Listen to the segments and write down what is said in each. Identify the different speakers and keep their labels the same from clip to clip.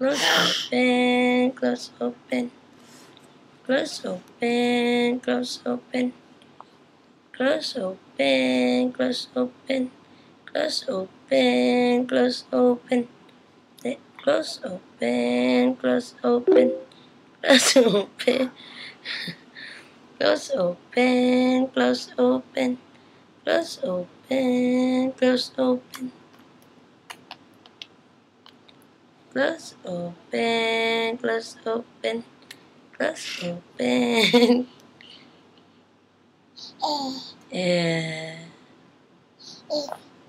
Speaker 1: close open, close open, close open, close open, close open, close open, close open, close open, close open, close open, close open, close open, close open, close open, close open, close open, close open, close open. Yeah.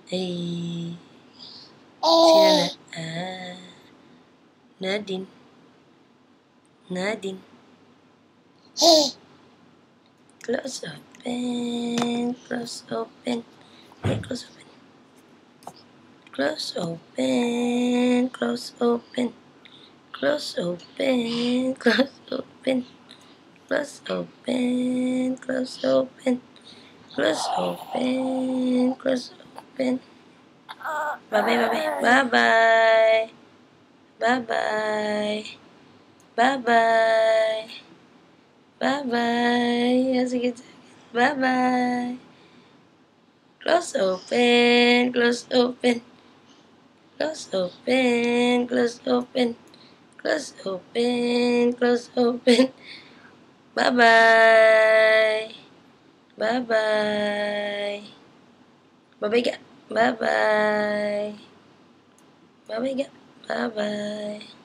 Speaker 1: Hey. Sino na? Nadine. Nadine. Close open, close open, close open, close open, close open, close open, close open, close open, close open, close open, close open. Bye bye, bye bye, bye bye, bye bye, bye bye. Sige, bye bye. Close open, close open, close open, close open, close open, close open. Bye bye, bye bye, bye bye, bye bye, bye bye, bye bye.